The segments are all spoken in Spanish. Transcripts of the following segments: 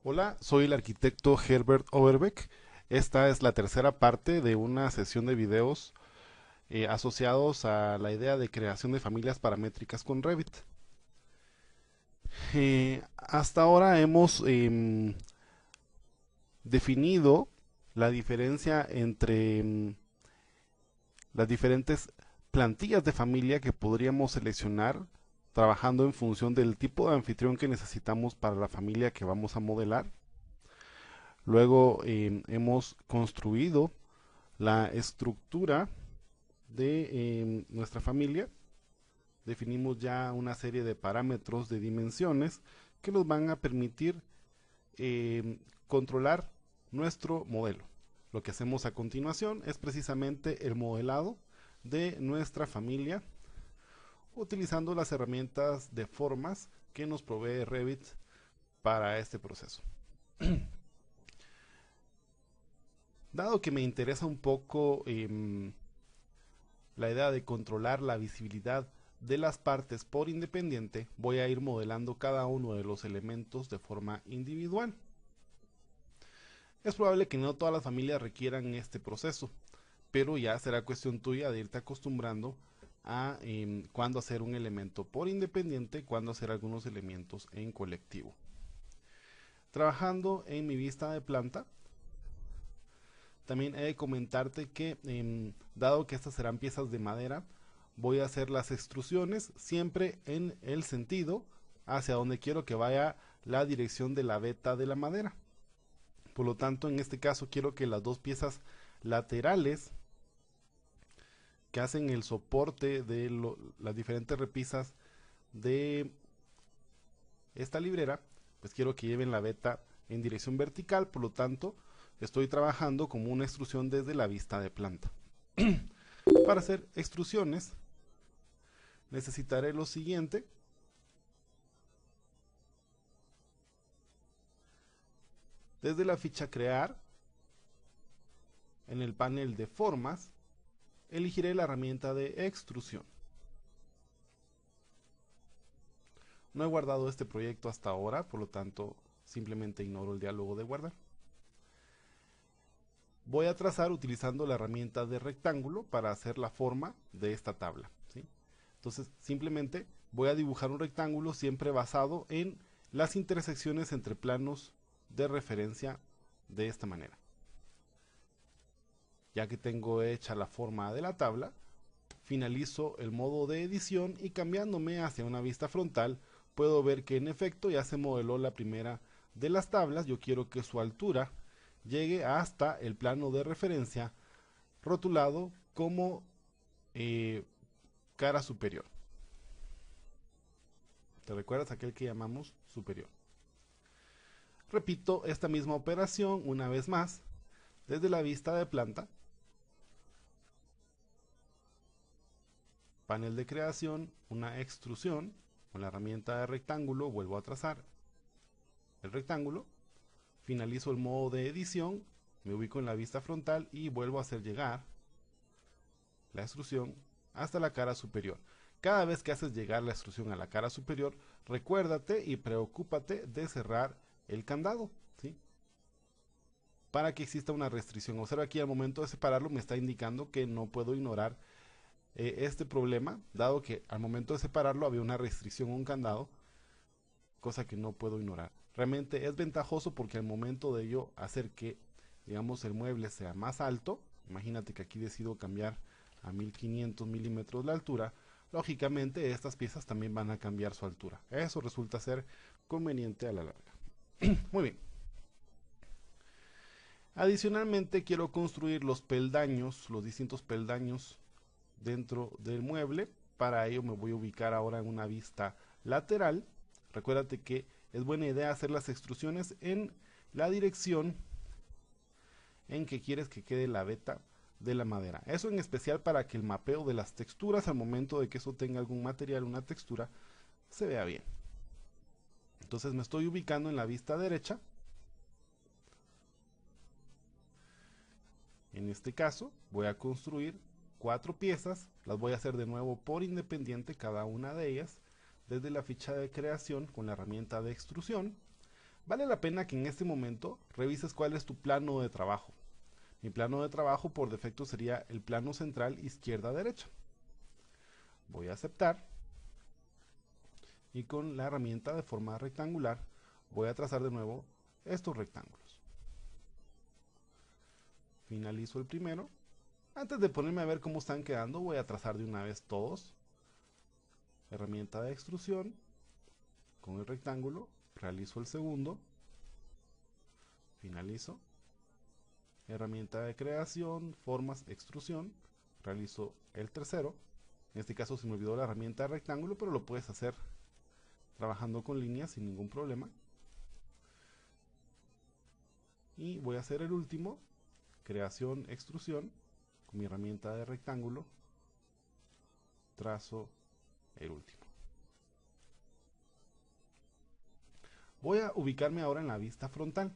Hola, soy el arquitecto Herbert Overbeck. Esta es la tercera parte de una sesión de videos asociados a la idea de creación de familias paramétricas con Revit. Hasta ahora hemos definido la diferencia entre las diferentes plantillas de familia que podríamos seleccionar trabajando en función del tipo de anfitrión que necesitamos para la familia que vamos a modelar. Luego hemos construido la estructura de nuestra familia. Definimos ya una serie de parámetros de dimensiones que nos van a permitir controlar nuestro modelo. Lo que hacemos a continuación es precisamente el modelado de nuestra familia utilizando las herramientas de formas que nos provee Revit para este proceso. Dado que me interesa un poco la idea de controlar la visibilidad de las partes por independiente, voy a ir modelando cada uno de los elementos de forma individual. Es probable que no todas las familias requieran este proceso, pero ya será cuestión tuya de irte acostumbrando a cuándo hacer un elemento por independiente, cuándo hacer algunos elementos en colectivo. Trabajando en mi vista de planta, también he de comentarte que, dado que estas serán piezas de madera, voy a hacer las extrusiones siempre en el sentido hacia donde quiero que vaya la dirección de la veta de la madera. Por lo tanto, en este caso quiero que las dos piezas laterales que hacen el soporte de las diferentes repisas de esta librera, pues quiero que lleven la veta en dirección vertical. Por lo tanto, estoy trabajando como una extrusión desde la vista de planta. Para hacer extrusiones necesitaré lo siguiente. Desde la ficha crear, en el panel de formas, elegiré la herramienta de extrusión. No he guardado este proyecto hasta ahora, por lo tanto simplemente ignoro el diálogo de guardar. Voy a trazar utilizando la herramienta de rectángulo para hacer la forma de esta tabla, ¿sí? Entonces simplemente voy a dibujar un rectángulo siempre basado en las intersecciones entre planos de referencia de esta manera. Ya que tengo hecha la forma de la tabla, finalizo el modo de edición y cambiándome hacia una vista frontal puedo ver que en efecto ya se modeló la primera de las tablas. Yo quiero que su altura llegue hasta el plano de referencia rotulado como cara superior. ¿Te recuerdas aquel que llamamos superior? Repito esta misma operación una vez más desde la vista de planta, panel de creación, una extrusión, con la herramienta de rectángulo vuelvo a trazar el rectángulo, finalizo el modo de edición, me ubico en la vista frontal y vuelvo a hacer llegar la extrusión hasta la cara superior. Cada vez que haces llegar la extrusión a la cara superior, recuérdate y preocúpate de cerrar el candado, ¿sí? Para que exista una restricción. Observa aquí al momento de separarlo me está indicando que no puedo ignorar este problema, dado que al momento de separarlo había una restricción, un candado, cosa que no puedo ignorar. Realmente es ventajoso porque al momento de yo hacer que, digamos, el mueble sea más alto, imagínate que aquí decido cambiar a 1500 milímetros la altura, lógicamente estas piezas también van a cambiar su altura. Eso resulta ser conveniente a la larga. Muy bien. Adicionalmente quiero construir los peldaños, los distintos peldaños dentro del mueble. Para ello me voy a ubicar ahora en una vista lateral. Recuérdate que es buena idea hacer las extrusiones en la dirección en que quieres que quede la veta de la madera. Eso en especial para que el mapeo de las texturas al momento de que eso tenga algún material, una textura, se vea bien. Entonces me estoy ubicando en la vista derecha. En este caso voy a construir 4 piezas, las voy a hacer de nuevo por independiente cada una de ellas, desde la ficha de creación con la herramienta de extrusión. Vale la pena que en este momento revises cuál es tu plano de trabajo. Mi plano de trabajo por defecto sería el plano central izquierda-derecha. Voy a aceptar y con la herramienta de forma rectangular voy a trazar de nuevo estos rectángulos. Finalizo el primero. Antes de ponerme a ver cómo están quedando, voy a trazar de una vez todos. Herramienta de extrusión, con el rectángulo, realizo el segundo, finalizo. Herramienta de creación, formas, extrusión, realizo el tercero. En este caso se me olvidó la herramienta de rectángulo, pero lo puedes hacer trabajando con líneas sin ningún problema. Y voy a hacer el último, creación, extrusión, con mi herramienta de rectángulo, trazo el último. Voy a ubicarme ahora en la vista frontal.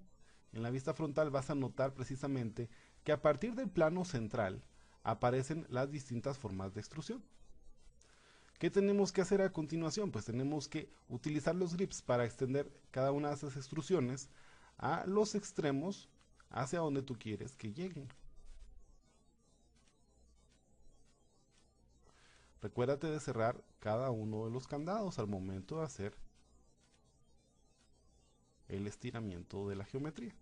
En la vista frontal vas a notar precisamente que a partir del plano central aparecen las distintas formas de extrusión. ¿Qué tenemos que hacer a continuación? Pues tenemos que utilizar los grips para extender cada una de esas extrusiones a los extremos hacia donde tú quieres que lleguen. Recuérdate de cerrar cada uno de los candados al momento de hacer el estiramiento de la geometría.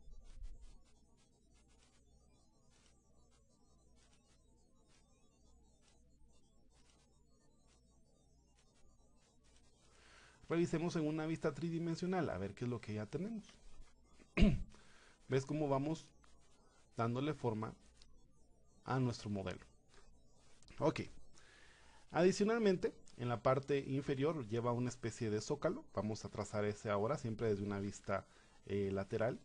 Revisemos en una vista tridimensional a ver qué es lo que ya tenemos. ¿Ves cómo vamos dándole forma a nuestro modelo? Ok. Adicionalmente, en la parte inferior lleva una especie de zócalo. Vamos a trazar ese ahora, siempre desde una vista lateral.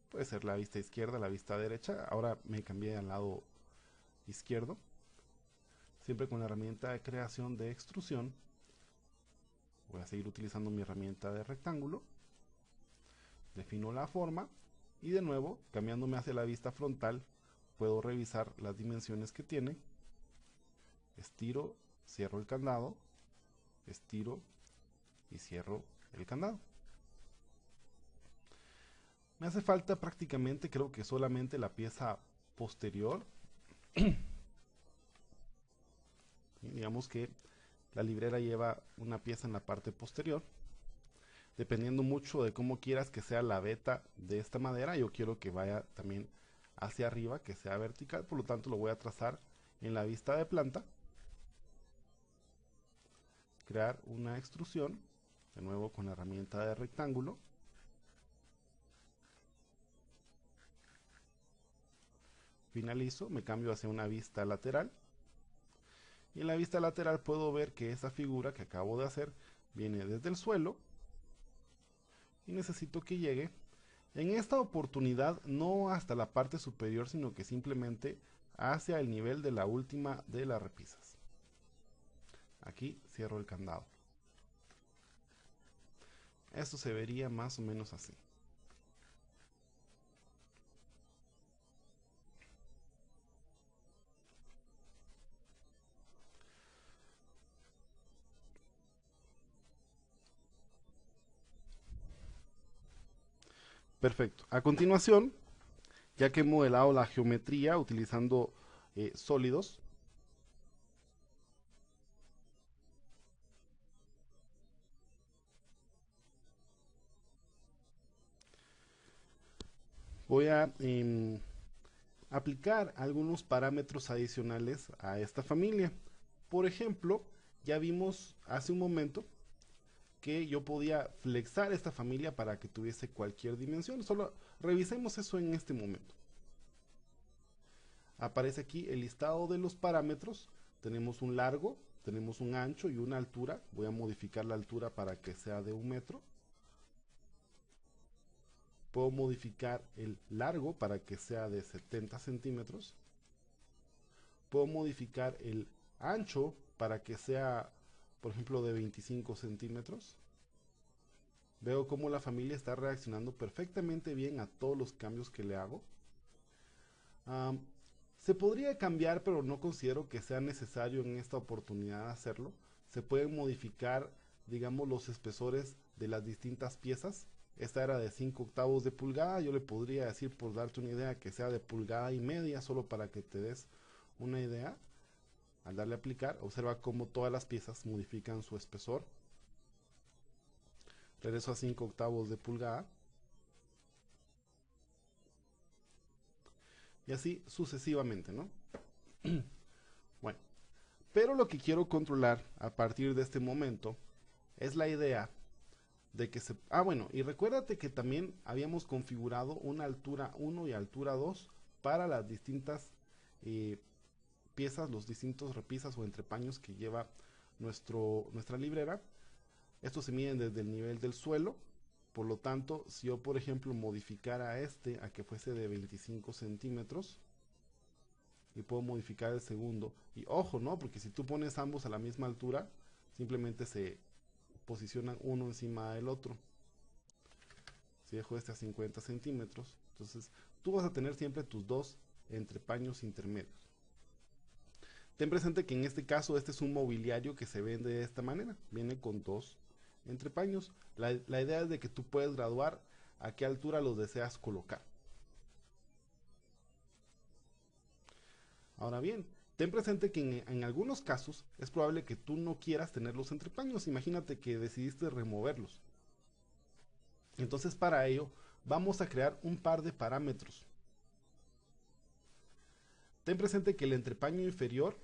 Puede ser la vista izquierda, la vista derecha. Ahora me cambié al lado izquierdo. Siempre con la herramienta de creación de extrusión. Voy a seguir utilizando mi herramienta de rectángulo. Defino la forma. Y de nuevo, cambiándome hacia la vista frontal, puedo revisar las dimensiones que tiene. Estiro, cierro el candado, estiro y cierro el candado. Me hace falta prácticamente, creo que solamente la pieza posterior. Digamos que la librera lleva una pieza en la parte posterior. Dependiendo mucho de cómo quieras que sea la veta de esta madera, yo quiero que vaya también hacia arriba, que sea vertical, por lo tanto lo voy a trazar en la vista de planta. Crear una extrusión, de nuevo con la herramienta de rectángulo. Finalizo, me cambio hacia una vista lateral. Y en la vista lateral puedo ver que esa figura que acabo de hacer viene desde el suelo. Y necesito que llegue, en esta oportunidad, no hasta la parte superior, sino que simplemente hacia el nivel de la última de las repisas. Aquí cierro el candado. Esto se vería más o menos así. Perfecto. A continuación, ya que he modelado la geometría utilizando sólidos, voy a aplicar algunos parámetros adicionales a esta familia. Por ejemplo, ya vimos hace un momento que yo podía flexar esta familia para que tuviese cualquier dimensión. Solo revisemos eso en este momento. Aparece aquí el listado de los parámetros. Tenemos un largo, tenemos un ancho y una altura. Voy a modificar la altura para que sea de 1 metro. Puedo modificar el largo para que sea de 70 centímetros. Puedo modificar el ancho para que sea, por ejemplo, de 25 centímetros. Veo cómo la familia está reaccionando perfectamente bien a todos los cambios que le hago. Se podría cambiar, pero no considero que sea necesario en esta oportunidad hacerlo. Se pueden modificar digamos, los espesores de las distintas piezas. Esta era de 5/8 de pulgada. Yo le podría decir, por darte una idea, que sea de 1,5 pulgadas, solo para que te des una idea. Al darle a aplicar, observa cómo todas las piezas modifican su espesor. Regreso a 5/8 de pulgada. Y así sucesivamente, ¿no? Bueno, pero lo que quiero controlar a partir de este momento es la idea de que se... bueno, y recuérdate que también habíamos configurado una altura 1 y altura 2 para las distintas piezas, los distintos repisas o entrepaños que lleva nuestra librera. Estos se miden desde el nivel del suelo. Por lo tanto, si yo, por ejemplo, modificara a que fuese de 25 centímetros, y puedo modificar el segundo, y ojo, ¿no? Porque si tú pones ambos a la misma altura, simplemente se posicionan uno encima del otro. Si dejo este a 50 centímetros, entonces tú vas a tener siempre tus dos entrepaños intermedios. Ten presente que en este caso este es un mobiliario que se vende de esta manera, viene con dos entrepaños. La idea es de que tú puedes graduar a qué altura los deseas colocar. Ahora bien, ten presente que en algunos casos es probable que tú no quieras tener los entrepaños. Imagínate que decidiste removerlos. Entonces, para ello vamos a crear un par de parámetros. Ten presente que el entrepaño inferior,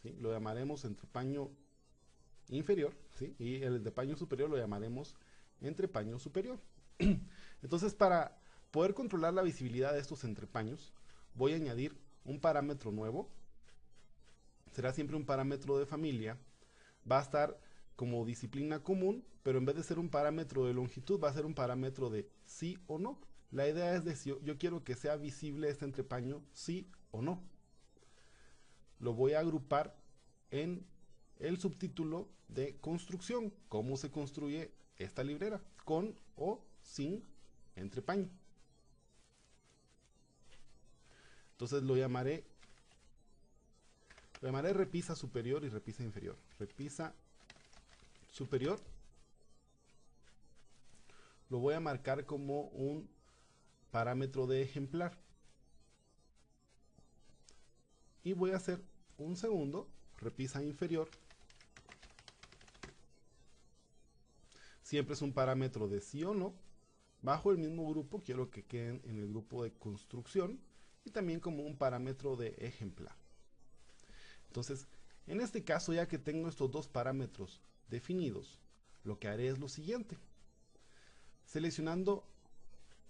¿sí?, lo llamaremos entrepaño inferior, ¿sí?, y el entrepaño superior lo llamaremos entrepaño superior. Entonces, para poder controlar la visibilidad de estos entrepaños, voy a añadir un parámetro nuevo. Será siempre un parámetro de familia. Va a estar como disciplina común, pero en vez de ser un parámetro de longitud, va a ser un parámetro de sí o no. La idea es de si yo quiero que sea visible este entrepaño, sí o no. Lo voy a agrupar en el subtítulo de construcción. ¿Cómo se construye esta librera? Con o sin entrepaño. Entonces lo llamaré repisa superior y repisa inferior. Repisa superior lo voy a marcar como un parámetro de ejemplar. Y voy a hacer un segundo, repisa inferior. Siempre es un parámetro de sí o no. Bajo el mismo grupo, quiero que queden en el grupo de construcción. Y también como un parámetro de ejemplar. Entonces, en este caso, ya que tengo estos dos parámetros definidos, lo que haré es lo siguiente. Seleccionando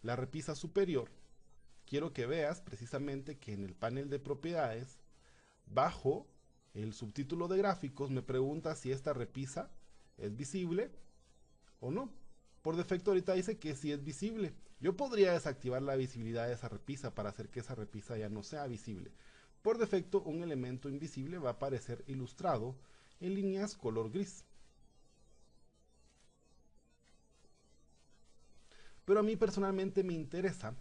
la repisa superior, quiero que veas precisamente que en el panel de propiedades, bajo el subtítulo de gráficos, me pregunta si esta repisa es visible o no. Por defecto ahorita dice que sí es visible. Yo podría desactivar la visibilidad de esa repisa para hacer que esa repisa ya no sea visible. Por defecto, un elemento invisible va a aparecer ilustrado en líneas color gris. Pero a mí personalmente me interesa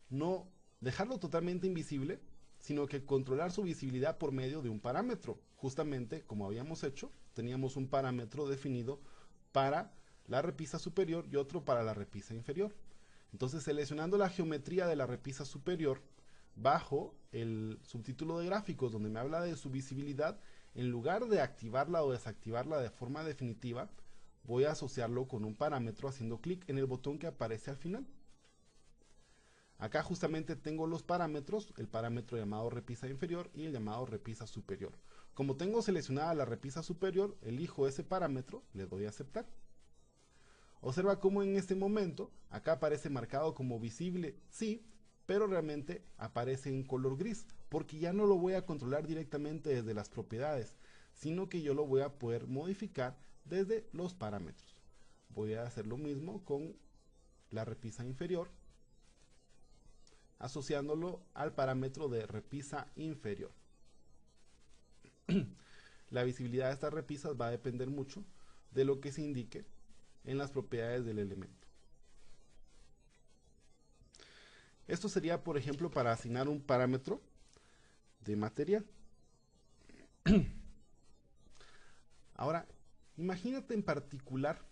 no dejarlo totalmente invisible, sino que controlar su visibilidad por medio de un parámetro. Justamente, como habíamos hecho, teníamos un parámetro definido para la repisa superior y otro para la repisa inferior. Entonces, seleccionando la geometría de la repisa superior, bajo el subtítulo de gráficos donde me habla de su visibilidad, en lugar de activarla o desactivarla de forma definitiva, voy a asociarlo con un parámetro haciendo clic en el botón que aparece al final. Acá justamente tengo los parámetros, el parámetro llamado repisa inferior y el llamado repisa superior. Como tengo seleccionada la repisa superior, elijo ese parámetro, le doy a aceptar. Observa cómo en este momento, acá aparece marcado como visible, sí, pero realmente aparece en color gris, porque ya no lo voy a controlar directamente desde las propiedades, sino que yo lo voy a poder modificar desde los parámetros. Voy a hacer lo mismo con la repisa inferior, asociándolo al parámetro de repisa inferior. La visibilidad de estas repisas va a depender mucho de lo que se indique en las propiedades del elemento. Esto sería, por ejemplo, para asignar un parámetro de material. Ahora, Imagínate en particular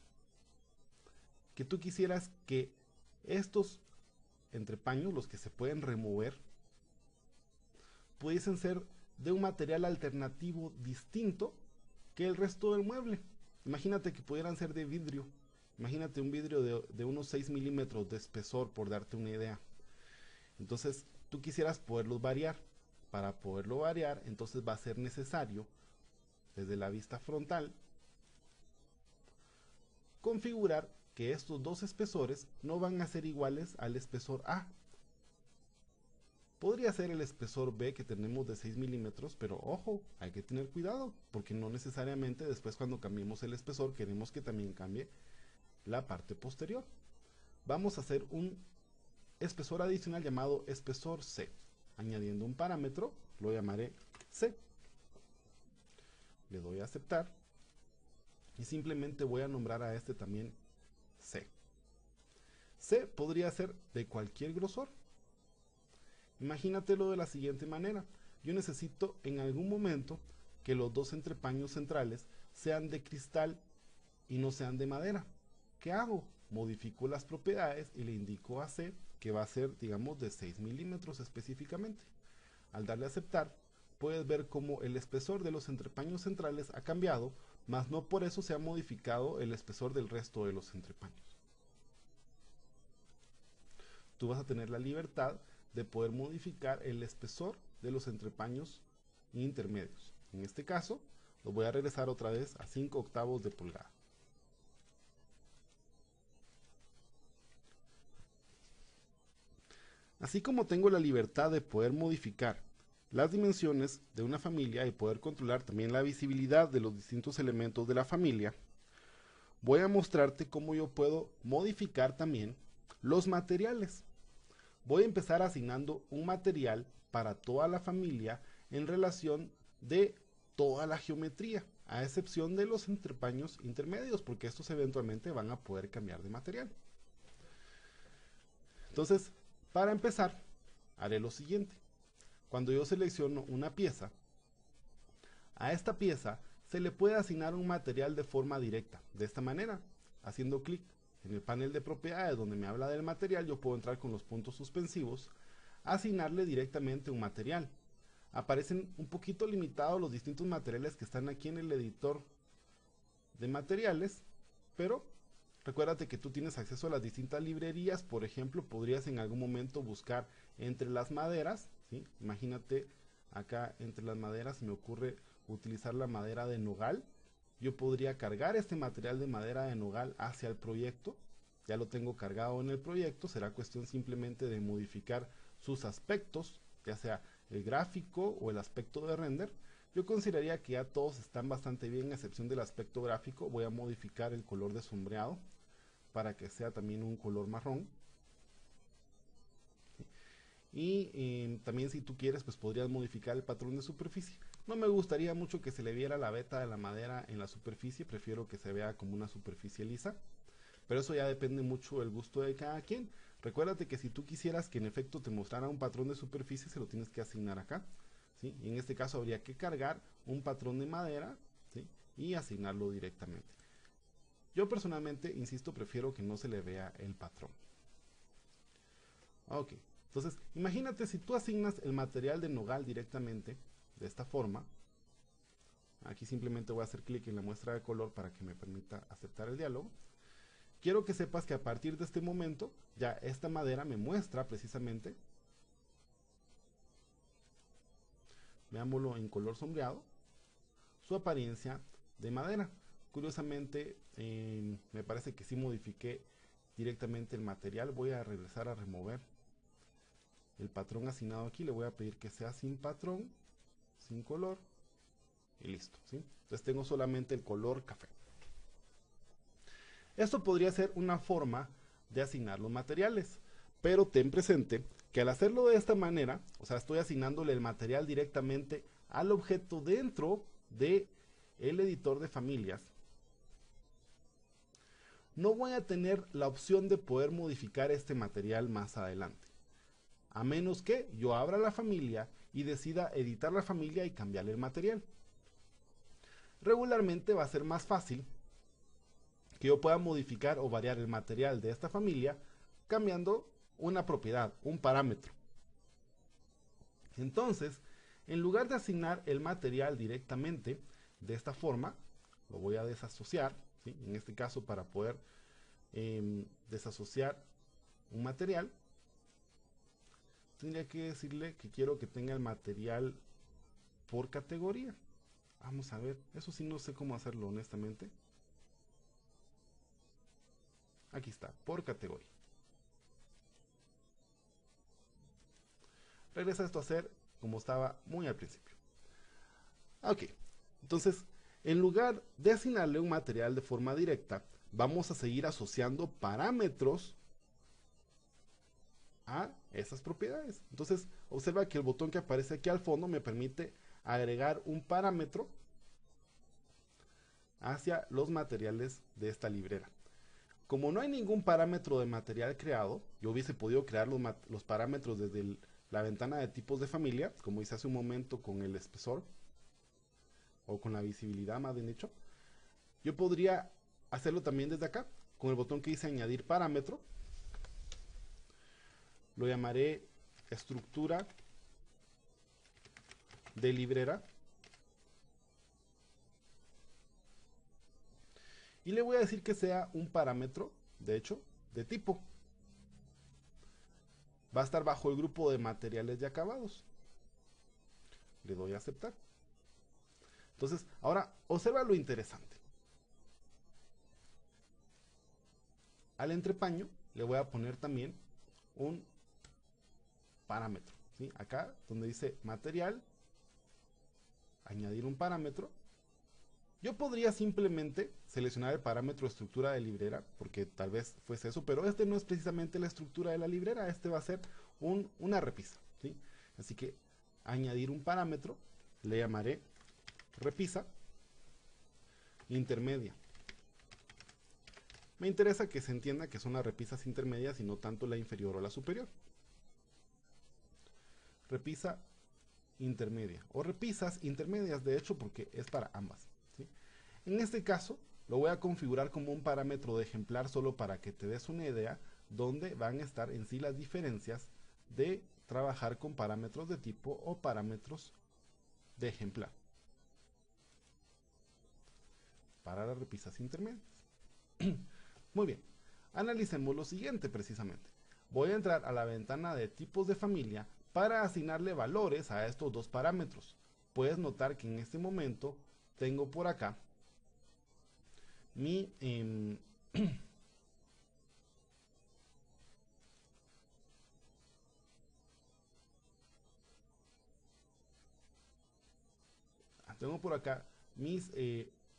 que tú quisieras que estos entrepaños, los que se pueden remover, pudiesen ser de un material alternativo distinto que el resto del mueble. Imagínate que pudieran ser de vidrio. Imagínate un vidrio de unos 6 milímetros de espesor, por darte una idea. Entonces tú quisieras poderlos variar. Para poderlo variar, entonces va a ser necesario, desde la vista frontal, configurar que estos dos espesores no van a ser iguales al espesor A. Podría ser el espesor B que tenemos de 6 milímetros, pero ojo, hay que tener cuidado, porque no necesariamente después cuando cambiemos el espesor queremos que también cambie la parte posterior. Vamos a hacer un espesor adicional llamado espesor C. Añadiendo un parámetro, lo llamaré C. Le doy a aceptar y simplemente voy a nombrar a este también C. C podría ser de cualquier grosor. Imagínatelo de la siguiente manera. Yo necesito en algún momento que los dos entrepaños centrales sean de cristal y no sean de madera. ¿Qué hago? Modifico las propiedades y le indico a C que va a ser, digamos, de 6 milímetros específicamente. Al darle a aceptar, puedes ver cómo el espesor de los entrepaños centrales ha cambiado, mas no por eso se ha modificado el espesor del resto de los entrepaños. Tú vas a tener la libertad de poder modificar el espesor de los entrepaños intermedios. En este caso, lo voy a regresar otra vez a 5 octavos de pulgada. Así como tengo la libertad de poder modificar las dimensiones de una familia y poder controlar también la visibilidad de los distintos elementos de la familia, voy a mostrarte cómo yo puedo modificar también los materiales. Voy a empezar asignando un material para toda la familia en relación de toda la geometría, a excepción de los entrepaños intermedios, porque estos eventualmente van a poder cambiar de material. Entonces, para empezar, haré lo siguiente. Cuando yo selecciono una pieza, a esta pieza se le puede asignar un material de forma directa. De esta manera, haciendo clic en el panel de propiedades donde me habla del material, yo puedo entrar con los puntos suspensivos, asignarle directamente un material. Aparecen un poquito limitados los distintos materiales que están aquí en el editor de materiales, pero recuérdate que tú tienes acceso a las distintas librerías. Por ejemplo, podrías en algún momento buscar entre las maderas, ¿sí? Imagínate acá entre las maderas, se me ocurre utilizar la madera de nogal. Yo podría cargar este material de madera de nogal hacia el proyecto. Ya lo tengo cargado en el proyecto. Será cuestión simplemente de modificar sus aspectos, ya sea el gráfico o el aspecto de render. Yo consideraría que ya todos están bastante bien, a excepción del aspecto gráfico. Voy a modificar el color de sombreado para que sea también un color marrón. Y también, si tú quieres, pues podrías modificar el patrón de superficie. No me gustaría mucho que se le viera la veta de la madera en la superficie, prefiero que se vea como una superficie lisa, pero eso ya depende mucho del gusto de cada quien. Recuérdate que si tú quisieras que en efecto te mostrara un patrón de superficie, se lo tienes que asignar acá, ¿sí? Y en este caso habría que cargar un patrón de madera, ¿sí? Y asignarlo directamente. Yo personalmente, insisto, prefiero que no se le vea el patrón. Ok, entonces imagínate si tú asignas el material de nogal directamente de esta forma. Aquí simplemente voy a hacer clic en la muestra de color para que me permita aceptar el diálogo. Quiero que sepas que a partir de este momento ya esta madera me muestra precisamente, veámoslo en color sombreado, su apariencia de madera. Curiosamente me parece que sí modifiqué directamente el material. Voy a regresar a remover el patrón asignado aquí. Le voy a pedir que sea sin patrón, sin color, y listo, ¿sí? Entonces tengo solamente el color café. Esto podría ser una forma de asignar los materiales, pero ten presente que al hacerlo de esta manera, o sea, estoy asignándole el material directamente al objeto dentro de el editor de familias, no voy a tener la opción de poder modificar este material más adelante, a menos que yo abra la familia y decida editar la familia y cambiarle el material. Regularmente va a ser más fácil que yo pueda modificar o variar el material de esta familia cambiando una propiedad, un parámetro. Entonces, en lugar de asignar el material directamente de esta forma, lo voy a desasociar, ¿sí? En este caso, para poder desasociar un material, tendría que decirle que quiero que tenga el material por categoría. Vamos a ver, eso sí no sé cómo hacerlo honestamente. Aquí está, por categoría. Regresa esto a ser como estaba muy al principio. Ok, entonces, en lugar de asignarle un material de forma directa, vamos a seguir asociando parámetros a esas propiedades. Entonces, observa que el botón que aparece aquí al fondo me permite agregar un parámetro hacia los materiales de esta librera. Como no hay ningún parámetro de material creado, yo hubiese podido crear los parámetros desde la ventana de tipos de familia, como hice hace un momento con el espesor, o con la visibilidad más bien dicho. Yo podría hacerlo también desde acá, con el botón que dice añadir parámetro. Lo llamaré estructura de librera. Y le voy a decir que sea un parámetro, de hecho, de tipo. Va a estar bajo el grupo de materiales y acabados. Le doy a aceptar. Entonces, ahora observa lo interesante. Al entrepaño le voy a poner también un parámetro, ¿sí? Acá donde dice material, añadir un parámetro. Yo podría simplemente seleccionar el parámetro estructura de librera, porque tal vez fuese eso, pero este no es precisamente la estructura de la librera, este va a ser una repisa, ¿sí? Así que añadir un parámetro, le llamaré repisa intermedia. Me interesa que se entienda que son las repisas intermedias y no tanto la inferior o la superior. Repisa intermedia, o repisas intermedias, de hecho, porque es para ambas, ¿sí? En este caso, lo voy a configurar como un parámetro de ejemplar solo para que te des una idea donde van a estar en sí las diferencias de trabajar con parámetros de tipo o parámetros de ejemplar para las repisas intermedias. Muy bien, analicemos lo siguiente precisamente. Voy a entrar a la ventana de tipos de familia para asignarle valores a estos dos parámetros. Puedes notar que en este momento tengo por acá mi tengo por acá mis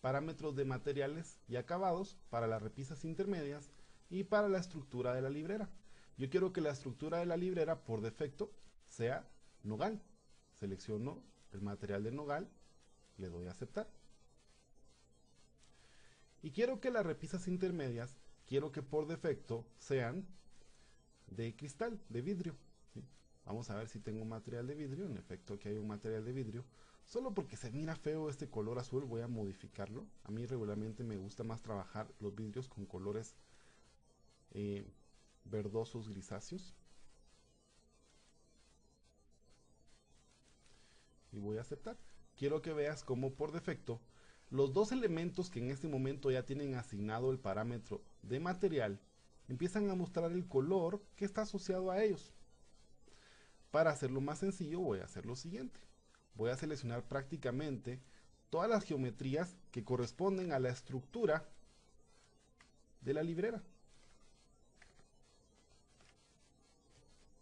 parámetros de materiales y acabados para las repisas intermedias y para la estructura de la librera. Yo quiero que la estructura de la librera por defecto sea nogal. Selecciono el material de nogal, le doy a aceptar. Y quiero que las repisas intermedias, quiero que por defecto sean de cristal, de vidrio, ¿sí? Vamos a ver si tengo un material de vidrio. En efecto, aquí hay un material de vidrio. Solo porque se mira feo este color azul, voy a modificarlo. A mí regularmente me gusta más trabajar los vidrios con colores verdosos grisáceos. Y voy a aceptar. Quiero que veas cómo por defecto los dos elementos que en este momento ya tienen asignado el parámetro de material empiezan a mostrar el color que está asociado a ellos. Para hacerlo más sencillo voy a hacer lo siguiente. Voy a seleccionar prácticamente todas las geometrías que corresponden a la estructura de la librera.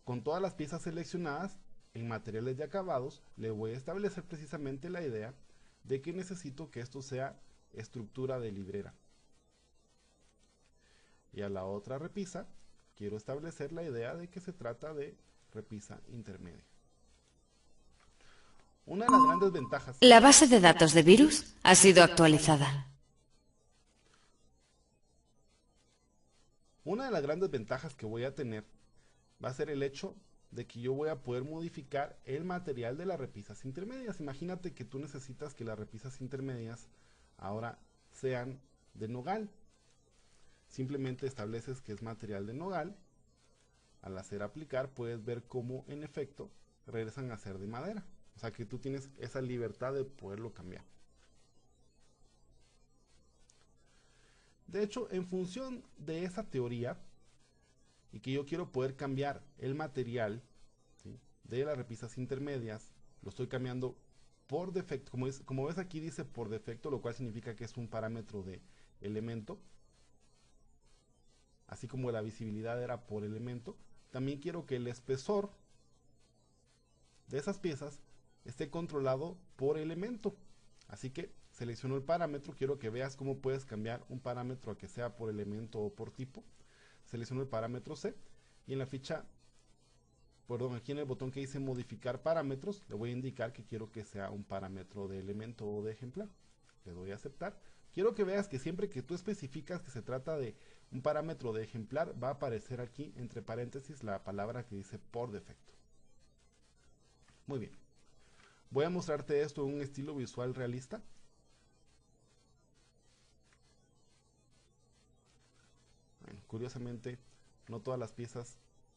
Con todas las piezas seleccionadas en materiales de acabados, le voy a establecer precisamente la idea de que necesito que esto sea estructura de librera. Y a la otra repisa, quiero establecer la idea de que se trata de repisa intermedia. Una de las grandes ventajas... La base de datos de virus ha sido actualizada. Una de las grandes ventajas que voy a tener va a ser el hecho de que yo voy a poder modificar el material de las repisas intermedias. Imagínate que tú necesitas que las repisas intermedias ahora sean de nogal. simplemente estableces que es material de nogal. Al hacer aplicar puedes ver cómo en efecto regresan a ser de madera. O sea que tú tienes esa libertad de poderlo cambiar. De hecho, en función de esa teoría, y que yo quiero poder cambiar el material, ¿sí?, de las repisas intermedias, lo estoy cambiando por defecto. Como ves aquí dice por defecto, lo cual significa que es un parámetro de elemento. Así como la visibilidad era por elemento, también quiero que el espesor de esas piezas esté controlado por elemento. Así que selecciono el parámetro. Quiero que veas cómo puedes cambiar un parámetro a que sea por elemento o por tipo. Selecciono el parámetro C y en la ficha, perdón, aquí en el botón que dice modificar parámetros, le voy a indicar que quiero que sea un parámetro de elemento o de ejemplar. Le doy a aceptar. Quiero que veas que siempre que tú especificas que se trata de un parámetro de ejemplar, va a aparecer aquí entre paréntesis la palabra que dice por defecto. Muy bien. Voy a mostrarte esto en un estilo visual realista. Bueno, curiosamente, no todas las piezas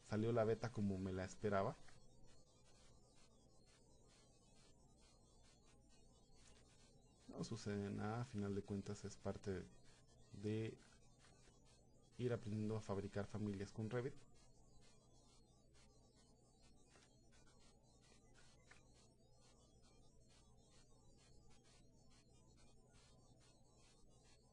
salió la beta como me la esperaba. No sucede nada, a final de cuentas es parte de ir aprendiendo a fabricar familias con Revit.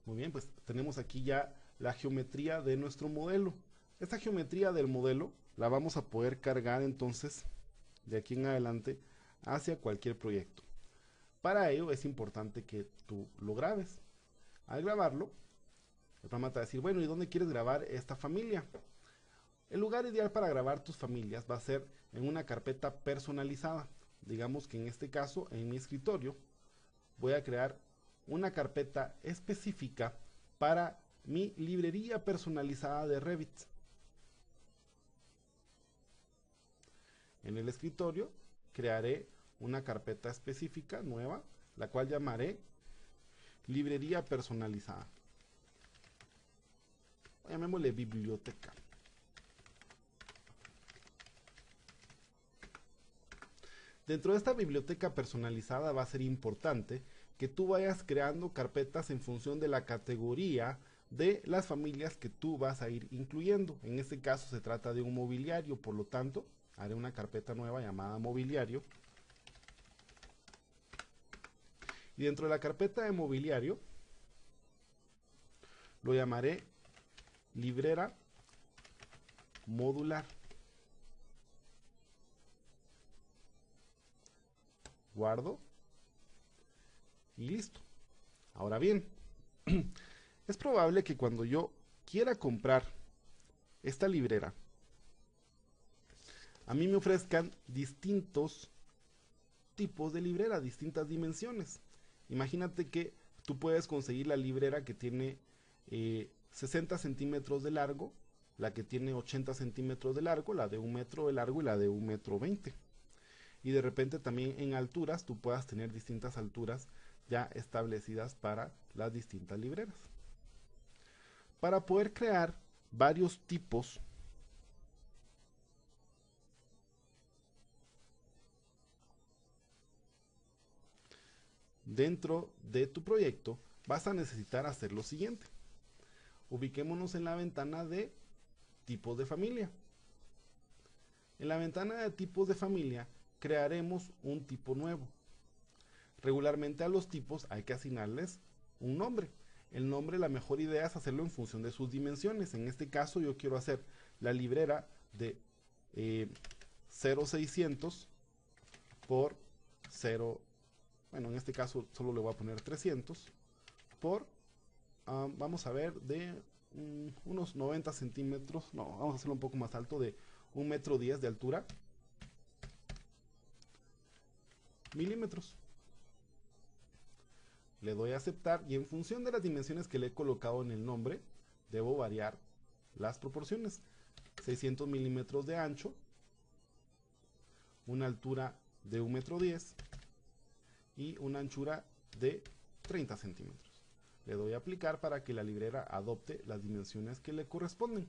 Muy bien, pues tenemos aquí ya la geometría de nuestro modelo. Esta geometría del modelo la vamos a poder cargar entonces de aquí en adelante hacia cualquier proyecto. Para ello es importante que tú lo grabes. Al grabarlo, el programa te va a decir, bueno, ¿y dónde quieres grabar esta familia? El lugar ideal para grabar tus familias va a ser en una carpeta personalizada. Digamos que en este caso, en mi escritorio, voy a crear una carpeta específica para mi librería personalizada de Revit. En el escritorio crearé una carpeta específica nueva, la cual llamaré librería personalizada. Llamémosle biblioteca. Dentro de esta biblioteca personalizada va a ser importante que tú vayas creando carpetas en función de la categoría de las familias que tú vas a ir incluyendo. En este caso se trata de un mobiliario, por lo tanto haré una carpeta nueva llamada mobiliario. Y dentro de la carpeta de mobiliario lo llamaré librera modular. Guardo y listo. Ahora bien, es probable que cuando yo quiera comprar esta librera, a mí me ofrezcan distintos tipos de librera, distintas dimensiones. Imagínate que tú puedes conseguir la librera que tiene 60 centímetros de largo, la que tiene 80 centímetros de largo, la de 1 metro de largo y la de 1 metro 20. Y de repente también en alturas tú puedas tener distintas alturas ya establecidas para las distintas libreras. Para poder crear varios tipos dentro de tu proyecto, vas a necesitar hacer lo siguiente. Ubiquémonos en la ventana de tipos de familia. En la ventana de tipos de familia crearemos un tipo nuevo. Regularmente a los tipos hay que asignarles un nombre. El nombre, la mejor idea es hacerlo en función de sus dimensiones. En este caso yo quiero hacer la librera de 0,600 por 0, bueno, en este caso solo le voy a poner 300 por, vamos a ver, de unos 90 centímetros, no, vamos a hacerlo un poco más alto, de 1,10 metro de altura, milímetros. Le doy a aceptar y en función de las dimensiones que le he colocado en el nombre, debo variar las proporciones. 600 milímetros de ancho, una altura de 1,10 metro y una anchura de 30 centímetros. le doy a aplicar para que la librera adopte las dimensiones que le corresponden.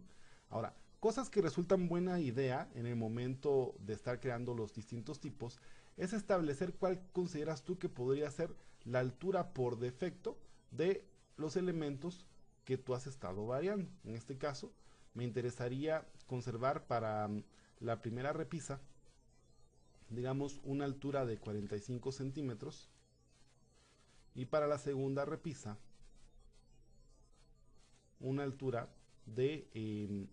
Ahora, cosas que resultan buena idea en el momento de estar creando los distintos tipos es establecer cuál consideras tú que podría ser la altura por defecto de los elementos que tú has estado variando. En este caso, me interesaría conservar para la primera repisa, digamos, una altura de 45 centímetros, y para la segunda repisa una altura de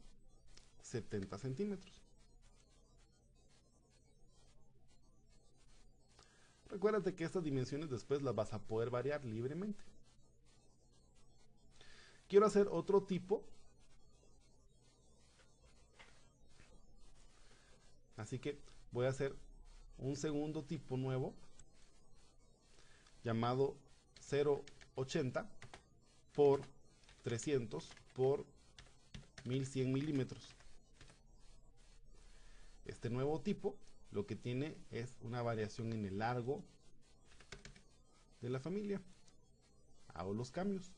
70 centímetros. Recuérdate que estas dimensiones después las vas a poder variar libremente. Quiero hacer otro tipo, así que voy a hacer un segundo tipo nuevo llamado 0,80 por 300 por 1100 milímetros. Este nuevo tipo lo que tiene es una variación en el largo de la familia. Hago los cambios.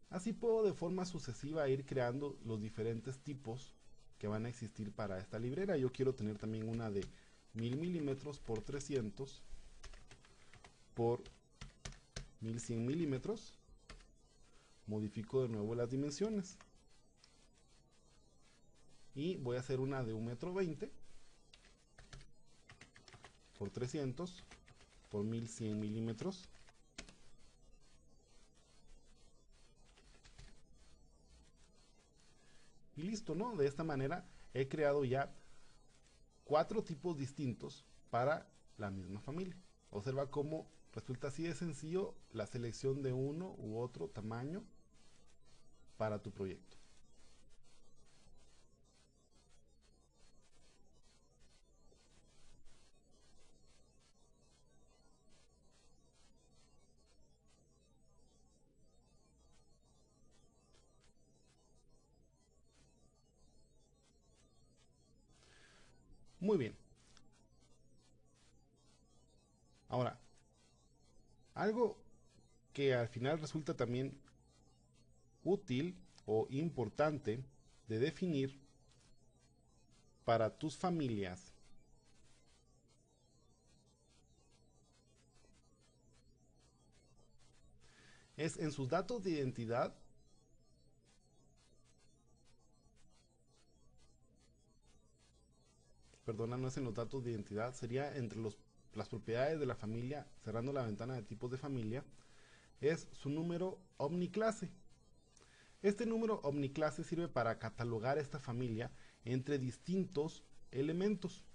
Así puedo de forma sucesiva ir creando los diferentes tipos que van a existir para esta librera. Yo quiero tener también una de 1000 milímetros por 300 por 1100 milímetros. Modifico de nuevo las dimensiones y voy a hacer una de 1,20 m por 300 por 1100 milímetros. Y listo, ¿no? De esta manera he creado ya 4 tipos distintos para la misma familia. Observa cómo resulta así de sencillo la selección de uno u otro tamaño para tu proyecto. Muy bien. Ahora, algo que al final resulta también útil o importante de definir para tus familias es en sus datos de identidad perdona, no es en los datos de identidad, sería entre las propiedades de la familia, cerrando la ventana de tipos de familia, es su número omniclase. Este número omniclase sirve para catalogar esta familia entre distintos elementos.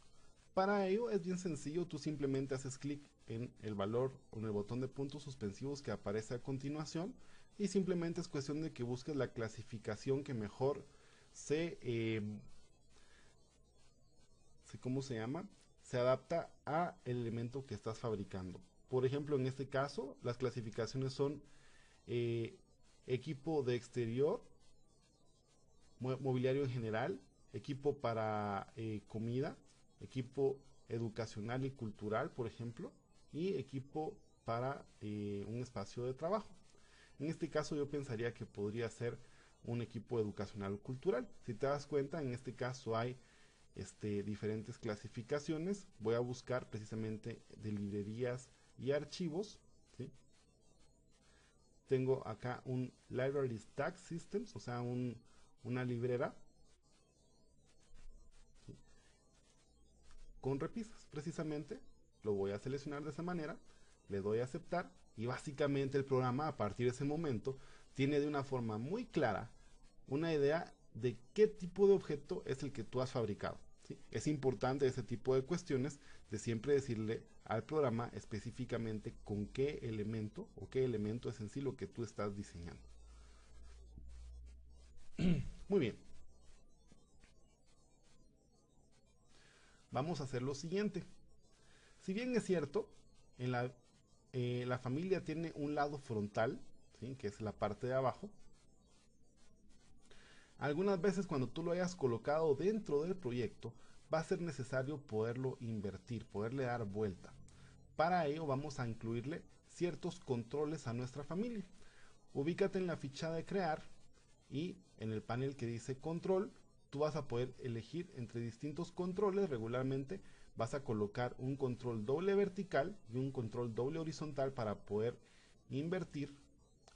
Para ello es bien sencillo, tú simplemente haces clic en el valor o en el botón de puntos suspensivos que aparece a continuación y simplemente es cuestión de que busques la clasificación que mejor ¿cómo se llama? Se adapta a el elemento que estás fabricando. Por ejemplo, en este caso, las clasificaciones son equipo de exterior, mobiliario en general, equipo para comida, equipo educacional y cultural, por ejemplo, y equipo para un espacio de trabajo. En este caso yo pensaría que podría ser un equipo educacional o cultural. Si te das cuenta, en este caso hay diferentes clasificaciones. Voy a buscar precisamente de librerías y archivos, ¿sí? Tengo acá un Library Stack Systems, o sea, una librera, ¿sí? Con repisas. Precisamente lo voy a seleccionar de esa manera, le doy a aceptar y básicamente el programa a partir de ese momento tiene de una forma muy clara una idea de qué tipo de objeto es el que tú has fabricado, ¿sí? Es importante ese tipo de cuestiones de siempre decirle al programa específicamente con qué elemento o qué elemento es en sí lo que tú estás diseñando. Muy bien. Vamos a hacer lo siguiente. Si bien es cierto, en la familia tiene un lado frontal, ¿sí? Que es la parte de abajo. Algunas veces cuando tú lo hayas colocado dentro del proyecto, va a ser necesario poderlo invertir, poderle dar vuelta. Para ello vamos a incluirle ciertos controles a nuestra familia. Ubícate en la ficha de crear y en el panel que dice control, tú vas a poder elegir entre distintos controles. Regularmente vas a colocar un control doble vertical y un control doble horizontal para poder invertir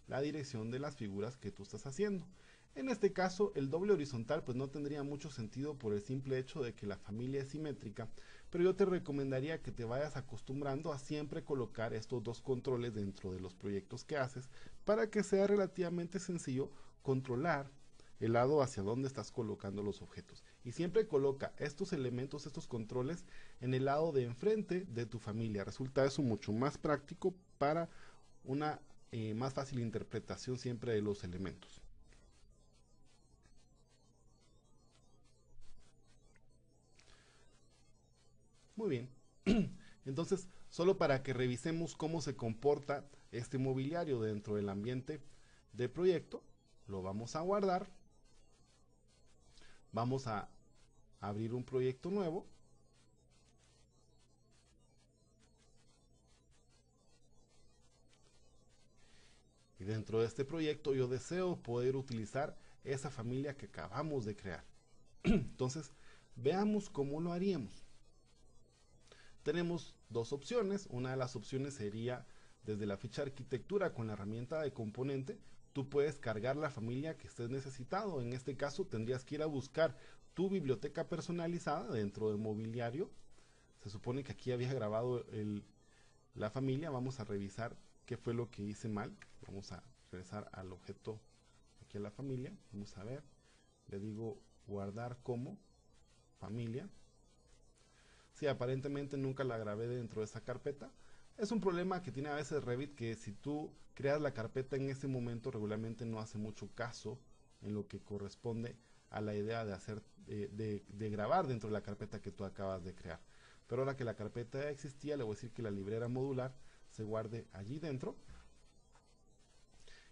la dirección de las figuras que tú estás haciendo. En este caso, el doble horizontal pues no tendría mucho sentido por el simple hecho de que la familia es simétrica, pero yo te recomendaría que te vayas acostumbrando a siempre colocar estos dos controles dentro de los proyectos que haces para que sea relativamente sencillo controlar el lado hacia donde estás colocando los objetos. Y siempre coloca estos elementos, estos controles en el lado de enfrente de tu familia. Resulta eso mucho más práctico para una más fácil interpretación siempre de los elementos. Muy bien. Entonces, solo para que revisemos cómo se comporta este mobiliario dentro del ambiente de proyecto, lo vamos a guardar. Vamos a abrir un proyecto nuevo. Y dentro de este proyecto yo deseo poder utilizar esa familia que acabamos de crear. Entonces, veamos cómo lo haríamos. Tenemos dos opciones. Una de las opciones sería desde la ficha arquitectura con la herramienta de componente. Tú puedes cargar la familia que estés necesitado. En este caso tendrías que ir a buscar tu biblioteca personalizada dentro del mobiliario. Se supone que aquí había grabado la familia. Vamos a revisar qué fue lo que hice mal. Vamos a regresar al objeto aquí a la familia. Vamos a ver. Le digo guardar como familia. Sí, aparentemente nunca la grabé dentro de esa carpeta. Es un problema que tiene a veces Revit, que si tú creas la carpeta en ese momento regularmente no hace mucho caso en lo que corresponde a la idea de hacer de grabar dentro de la carpeta que tú acabas de crear. Pero ahora que la carpeta ya existía, le voy a decir que la librera modular se guarde allí dentro.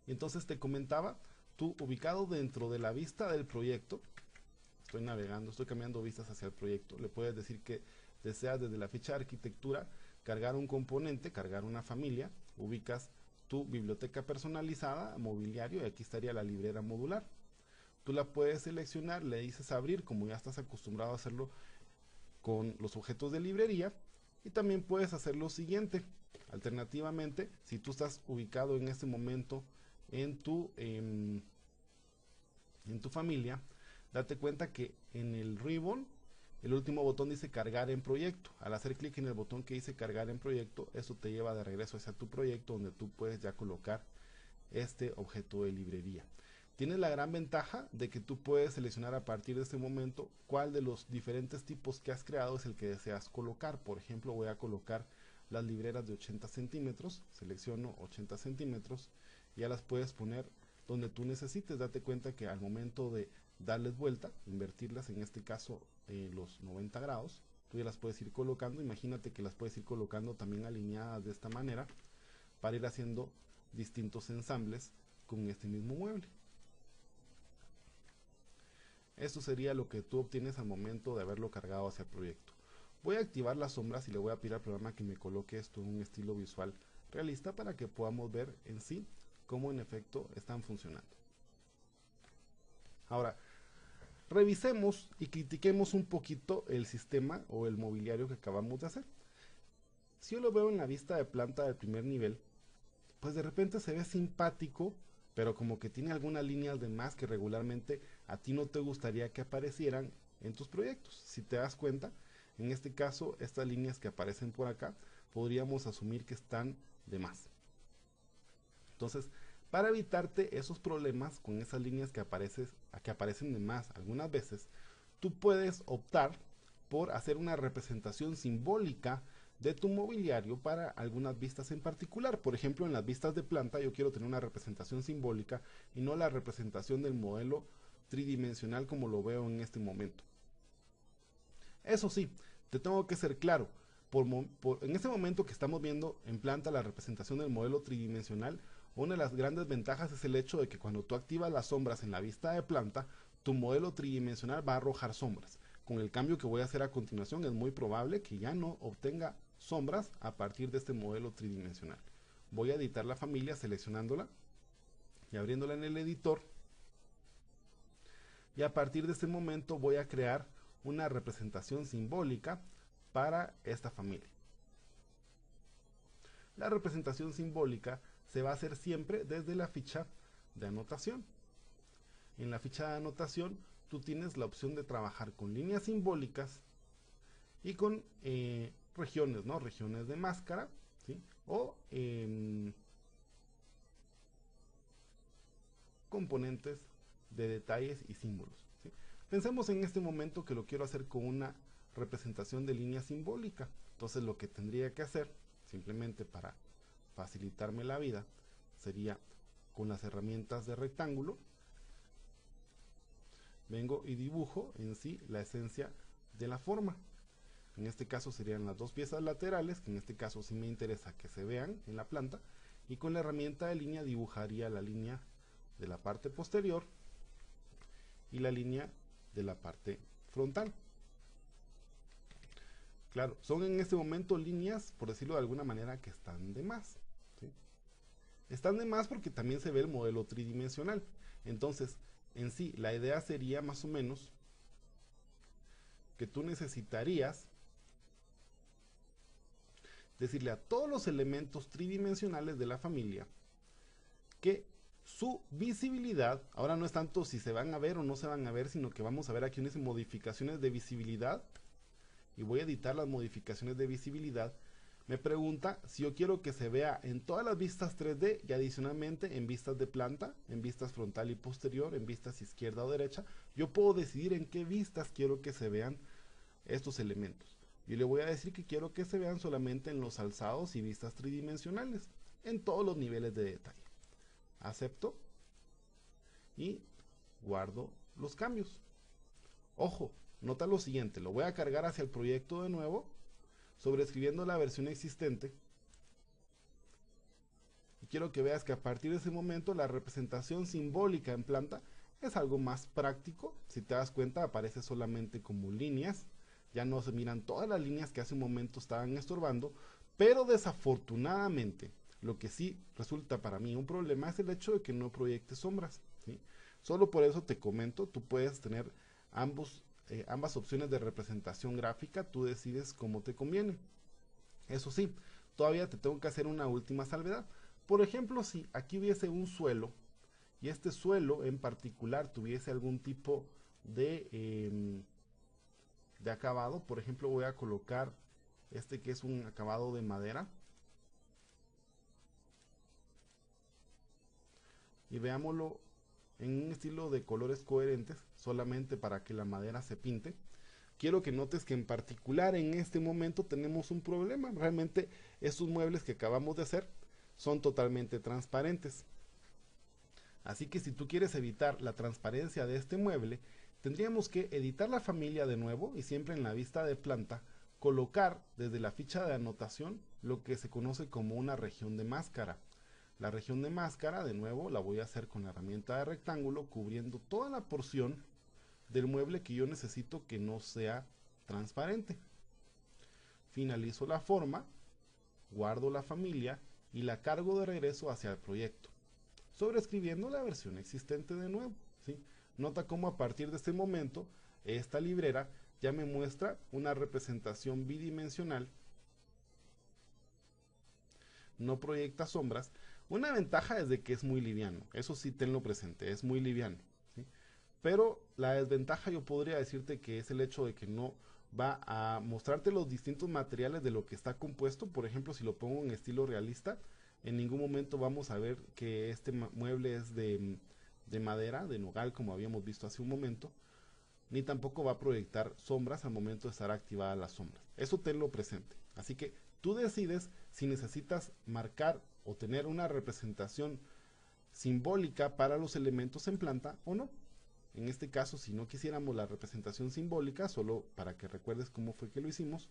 Y entonces te comentaba, tú ubicado dentro de la vista del proyecto, estoy navegando, estoy cambiando vistas hacia el proyecto, le puedes decir que deseas desde la ficha de arquitectura cargar un componente, cargar una familia, ubicas tu biblioteca personalizada, mobiliario, y aquí estaría la librera modular. Tú la puedes seleccionar, le dices abrir, como ya estás acostumbrado a hacerlo con los objetos de librería, y también puedes hacer lo siguiente. Alternativamente, si tú estás ubicado en este momento en tu familia, date cuenta que en el ribbon el último botón dice cargar en proyecto. Al hacer clic en el botón que dice cargar en proyecto, eso te lleva de regreso hacia tu proyecto, donde tú puedes ya colocar este objeto de librería. Tienes la gran ventaja de que tú puedes seleccionar a partir de este momento cuál de los diferentes tipos que has creado es el que deseas colocar. Por ejemplo, voy a colocar las libreras de 80 centímetros, selecciono 80 centímetros y ya las puedes poner donde tú necesites. Date cuenta que al momento de darles vuelta, invertirlas, en este caso los 90 grados, tú ya las puedes ir colocando. Imagínate que las puedes ir colocando también alineadas de esta manera para ir haciendo distintos ensambles con este mismo mueble. Esto sería lo que tú obtienes al momento de haberlo cargado hacia el proyecto. Voy a activar las sombras y le voy a pedir al programa que me coloque esto en un estilo visual realista para que podamos ver en sí cómo en efecto están funcionando. Ahora, revisemos y critiquemos un poquito el sistema o el mobiliario que acabamos de hacer. Si yo lo veo en la vista de planta del primer nivel, pues de repente se ve simpático, pero como que tiene algunas líneas de más que regularmente a ti no te gustaría que aparecieran en tus proyectos. Si te das cuenta, en este caso, estas líneas que aparecen por acá, podríamos asumir que están de más. Entonces, para evitarte esos problemas con esas líneas que aparecen de más algunas veces, tú puedes optar por hacer una representación simbólica de tu mobiliario para algunas vistas en particular. Por ejemplo, en las vistas de planta yo quiero tener una representación simbólica y no la representación del modelo tridimensional como lo veo en este momento. Eso sí, te tengo que ser claro, en este momento que estamos viendo en planta la representación del modelo tridimensional, una de las grandes ventajas es el hecho de que cuando tú activas las sombras en la vista de planta, tu modelo tridimensional va a arrojar sombras. Con el cambio que voy a hacer a continuación es muy probable que ya no obtenga sombras a partir de este modelo tridimensional. Voy a editar la familia seleccionándola y abriéndola en el editor. Y a partir de este momento voy a crear una representación simbólica para esta familia. La representación simbólica se va a hacer siempre desde la ficha de anotación. En la ficha de anotación tú tienes la opción de trabajar con líneas simbólicas y con regiones, ¿no? Regiones de máscara, ¿sí? O componentes de detalles y símbolos, ¿sí? Pensemos en este momento que lo quiero hacer con una representación de línea simbólica. Entonces lo que tendría que hacer, simplemente para facilitarme la vida, sería con las herramientas de rectángulo, vengo y dibujo en sí la esencia de la forma. En este caso serían las dos piezas laterales, que en este caso sí me interesa que se vean en la planta, y con la herramienta de línea dibujaría la línea de la parte posterior y la línea de la parte frontal. Claro, son en este momento líneas, por decirlo de alguna manera, que están de más, ¿sí? Están de más porque también se ve el modelo tridimensional. Entonces, en sí, la idea sería más o menos que tú necesitarías decirle a todos los elementos tridimensionales de la familia que su visibilidad, ahora no es tanto si se van a ver o no se van a ver, sino que vamos a ver aquí unas modificaciones de visibilidad, y voy a editar las modificaciones de visibilidad. Me pregunta si yo quiero que se vea en todas las vistas 3D y adicionalmente en vistas de planta, en vistas frontal y posterior, en vistas izquierda o derecha. Yo puedo decidir en qué vistas quiero que se vean estos elementos. Yo le voy a decir que quiero que se vean solamente en los alzados y vistas tridimensionales, en todos los niveles de detalle. Acepto y guardo los cambios. Ojo, nota lo siguiente, lo voy a cargar hacia el proyecto de nuevo, sobreescribiendo la versión existente, y quiero que veas que a partir de ese momento la representación simbólica en planta es algo más práctico. Si te das cuenta, aparece solamente como líneas, ya no se miran todas las líneas que hace un momento estaban estorbando, pero desafortunadamente lo que sí resulta para mí un problema es el hecho de que no proyecte sombras, ¿sí? Solo por eso te comento, tú puedes tener ambas opciones de representación gráfica, tú decides cómo te conviene. Eso sí, todavía te tengo que hacer una última salvedad. Por ejemplo, si aquí hubiese un suelo y este suelo en particular tuviese algún tipo de acabado, por ejemplo voy a colocar este que es un acabado de madera, y veámoslo en un estilo de colores coherentes, solamente para que la madera se pinte. Quiero que notes que en particular en este momento tenemos un problema. Realmente estos muebles que acabamos de hacer son totalmente transparentes. Así que si tú quieres evitar la transparencia de este mueble, tendríamos que editar la familia de nuevo y siempre en la vista de planta colocar desde la ficha de anotación lo que se conoce como una región de máscara. La región de máscara, de nuevo, la voy a hacer con la herramienta de rectángulo, cubriendo toda la porción del mueble que yo necesito que no sea transparente. Finalizo la forma, guardo la familia y la cargo de regreso hacia el proyecto, sobreescribiendo la versión existente de nuevo, ¿sí? Nota cómo a partir de este momento esta librera ya me muestra una representación bidimensional, no proyecta sombras. Una ventaja es de que es muy liviano, eso sí tenlo presente, es muy liviano, ¿sí? Pero la desventaja yo podría decirte que es el hecho de que no va a mostrarte los distintos materiales de lo que está compuesto. Por ejemplo, si lo pongo en estilo realista, en ningún momento vamos a ver que este mueble es de madera, de nogal, como habíamos visto hace un momento, ni tampoco va a proyectar sombras al momento de estar activadas las sombras. Eso tenlo presente. Así que tú decides si necesitas marcar o tener una representación simbólica para los elementos en planta o no. En este caso, si no quisiéramos la representación simbólica, solo para que recuerdes cómo fue que lo hicimos,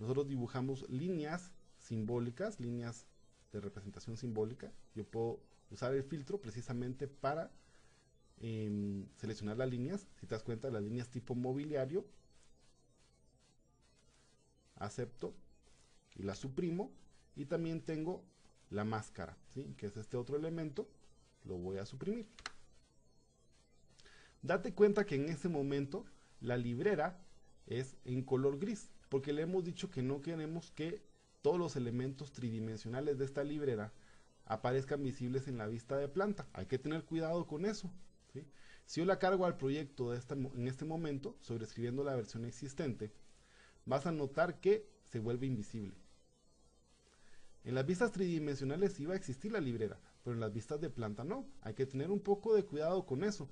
nosotros dibujamos líneas simbólicas, líneas de representación simbólica. Yo puedo usar el filtro precisamente para seleccionar las líneas. Si te das cuenta, las líneas tipo mobiliario, acepto y las suprimo. Y también tengo la máscara, ¿sí? Que es este otro elemento, lo voy a suprimir. Date cuenta que en ese momento la librera es en color gris, porque le hemos dicho que no queremos que todos los elementos tridimensionales de esta librera aparezcan visibles en la vista de planta. Hay que tener cuidado con eso, ¿sí? Si yo la cargo al proyecto en este momento, sobreescribiendo la versión existente, vas a notar que se vuelve invisible. En las vistas tridimensionales sí va a existir la librera, pero en las vistas de planta no. Hay que tener un poco de cuidado con eso.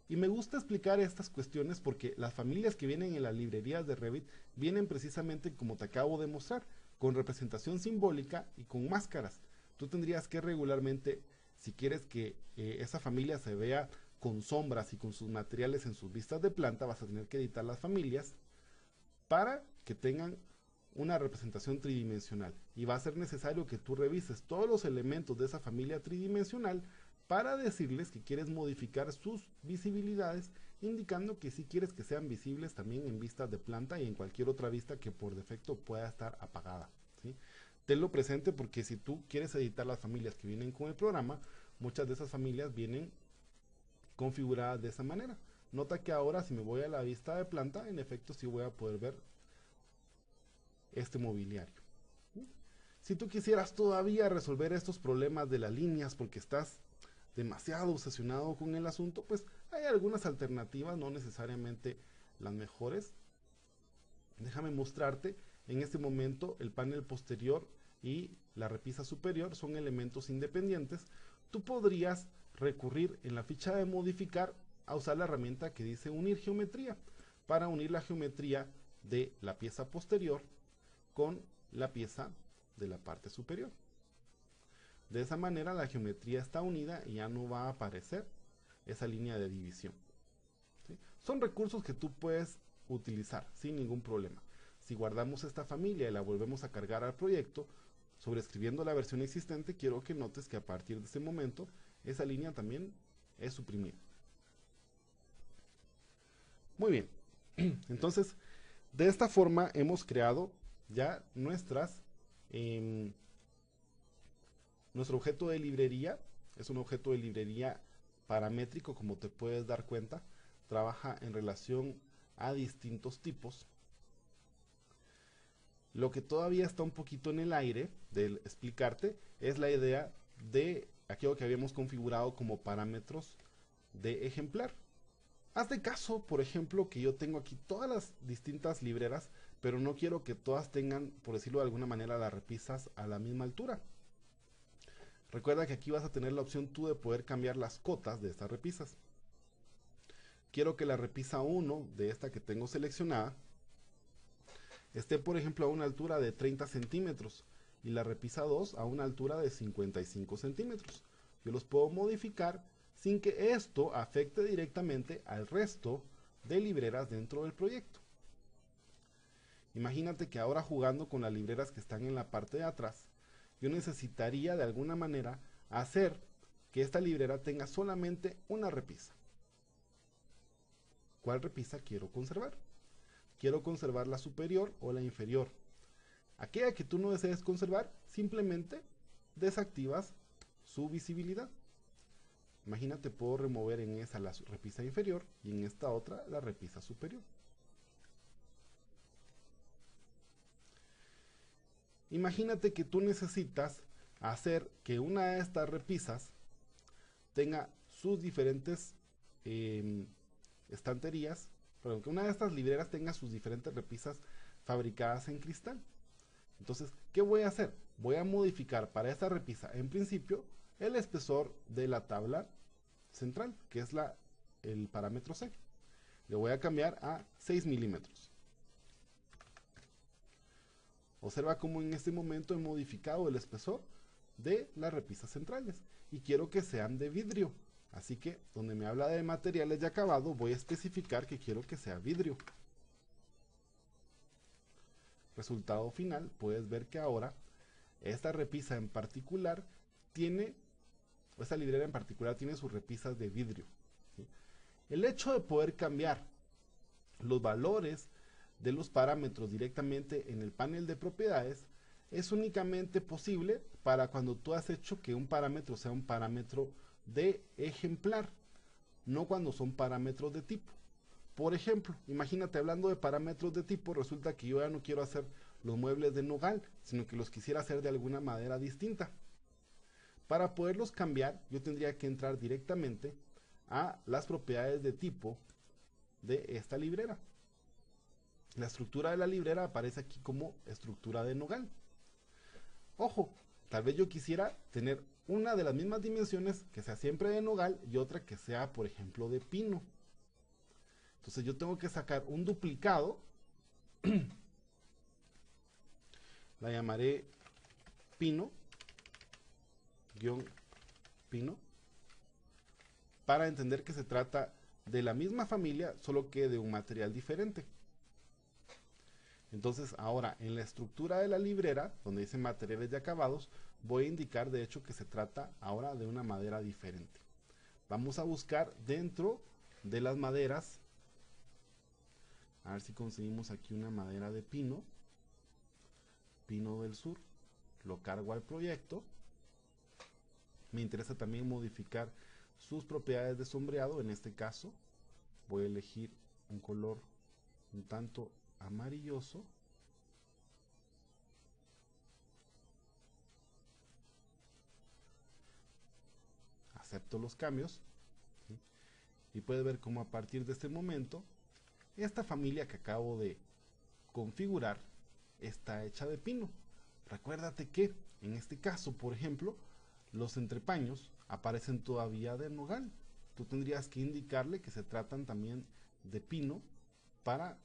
Y me gusta explicar estas cuestiones porque las familias que vienen en las librerías de Revit vienen precisamente como te acabo de mostrar, con representación simbólica y con máscaras. Tú tendrías que regularmente, si quieres que esa familia se vea con sombras y con sus materiales en sus vistas de planta, vas a tener que editar las familias para que tengan una representación tridimensional. Y va a ser necesario que tú revises todos los elementos de esa familia tridimensional para decirles que quieres modificar sus visibilidades, indicando que si quieres que sean visibles también en vistas de planta y en cualquier otra vista que por defecto pueda estar apagada, ¿sí? Tenlo presente porque si tú quieres editar las familias que vienen con el programa, muchas de esas familias vienen configuradas de esa manera. Nota que ahora si me voy a la vista de planta, en efecto sí voy a poder ver este mobiliario. Si tú quisieras todavía resolver estos problemas de las líneas porque estás demasiado obsesionado con el asunto, pues hay algunas alternativas, no necesariamente las mejores. Déjame mostrarte. En este momento el panel posterior y la repisa superior son elementos independientes. Tú podrías recurrir en la ficha de modificar a usar la herramienta que dice unir geometría para unir la geometría de la pieza posterior con la pieza de la parte superior. De esa manera la geometría está unida y ya no va a aparecer esa línea de división, ¿sí? Son recursos que tú puedes utilizar sin ningún problema. Si guardamos esta familia y la volvemos a cargar al proyecto, sobreescribiendo la versión existente, quiero que notes que a partir de este momento esa línea también es suprimida. Muy bien, entonces de esta forma hemos creado ya nuestro objeto de librería. Es un objeto de librería paramétrico, como te puedes dar cuenta, trabaja en relación a distintos tipos. Lo que todavía está un poquito en el aire de explicarte es la idea de aquello que habíamos configurado como parámetros de ejemplar. Haz de caso, por ejemplo, que yo tengo aquí todas las distintas libreras, pero no quiero que todas tengan, por decirlo de alguna manera, las repisas a la misma altura. Recuerda que aquí vas a tener la opción tú de poder cambiar las cotas de estas repisas. Quiero que la repisa 1 de esta que tengo seleccionada esté, por ejemplo, a una altura de 30 centímetros y la repisa 2 a una altura de 55 centímetros. Yo los puedo modificar sin que esto afecte directamente al resto de libreras dentro del proyecto. Imagínate que ahora jugando con las libreras que están en la parte de atrás, yo necesitaría de alguna manera hacer que esta librera tenga solamente una repisa. ¿Cuál repisa quiero conservar? Quiero conservar la superior o la inferior. Aquella que tú no desees conservar, simplemente desactivas su visibilidad. Imagínate, puedo remover en esa la repisa inferior y en esta otra la repisa superior. Imagínate que tú necesitas hacer que una de estas repisas tenga sus diferentes estanterías, perdón, que una de estas libreras tenga sus diferentes repisas fabricadas en cristal. Entonces, ¿qué voy a hacer? Voy a modificar para esta repisa, en principio, el espesor de la tabla central, que es el parámetro C. Le voy a cambiar a 6 milímetros. Observa cómo en este momento he modificado el espesor de las repisas centrales y quiero que sean de vidrio. Así que donde me habla de materiales de acabado, voy a especificar que quiero que sea vidrio. Resultado final, puedes ver que ahora esta repisa en particular tiene, esta librera en particular tiene sus repisas de vidrio, ¿sí? El hecho de poder cambiar los valores de los parámetros directamente en el panel de propiedades es únicamente posible para cuando tú has hecho que un parámetro sea un parámetro de ejemplar, no cuando son parámetros de tipo. Por ejemplo, imagínate, hablando de parámetros de tipo, resulta que yo ya no quiero hacer los muebles de nogal, sino que los quisiera hacer de alguna manera distinta. Para poderlos cambiar, yo tendría que entrar directamente a las propiedades de tipo de esta librera. La estructura de la librera aparece aquí como estructura de nogal. Ojo, tal vez yo quisiera tener una de las mismas dimensiones que sea siempre de nogal y otra que sea, por ejemplo, de pino. Entonces yo tengo que sacar un duplicado, la llamaré pino, pino, para entender que se trata de la misma familia, solo que de un material diferente. Entonces ahora en la estructura de la librera, donde dice materiales de acabados, voy a indicar de hecho que se trata ahora de una madera diferente. Vamos a buscar dentro de las maderas, a ver si conseguimos aquí una madera de pino, pino del sur, lo cargo al proyecto. Me interesa también modificar sus propiedades de sombreado. En este caso voy a elegir un color un tanto amarilloso. Acepto los cambios, ¿sí? Y puedes ver cómo a partir de este momento esta familia que acabo de configurar está hecha de pino. Recuérdate que en este caso, por ejemplo, los entrepaños aparecen todavía de nogal. Tú tendrías que indicarle que se tratan también de pino para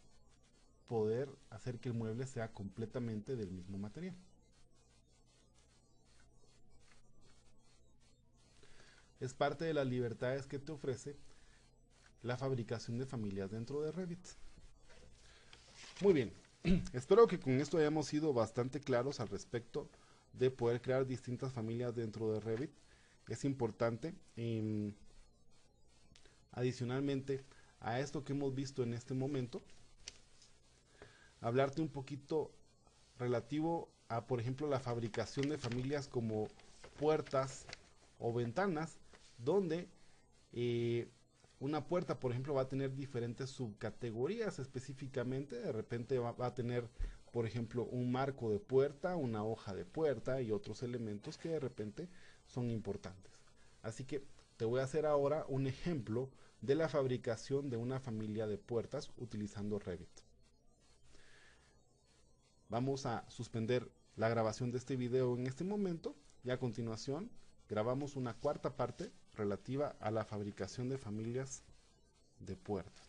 poder hacer que el mueble sea completamente del mismo material. Es parte de las libertades que te ofrece la fabricación de familias dentro de Revit. Muy bien, espero que con esto hayamos sido bastante claros al respecto de poder crear distintas familias dentro de Revit. Es importante, adicionalmente a esto que hemos visto en este momento, hablarte un poquito relativo a, por ejemplo, la fabricación de familias como puertas o ventanas, donde una puerta, por ejemplo, va a tener diferentes subcategorías específicamente. De repente va a tener, por ejemplo, un marco de puerta, una hoja de puerta y otros elementos que de repente son importantes. Así que te voy a hacer ahora un ejemplo de la fabricación de una familia de puertas utilizando Revit. Vamos a suspender la grabación de este video en este momento y a continuación grabamos una cuarta parte relativa a la fabricación de familias de puertas.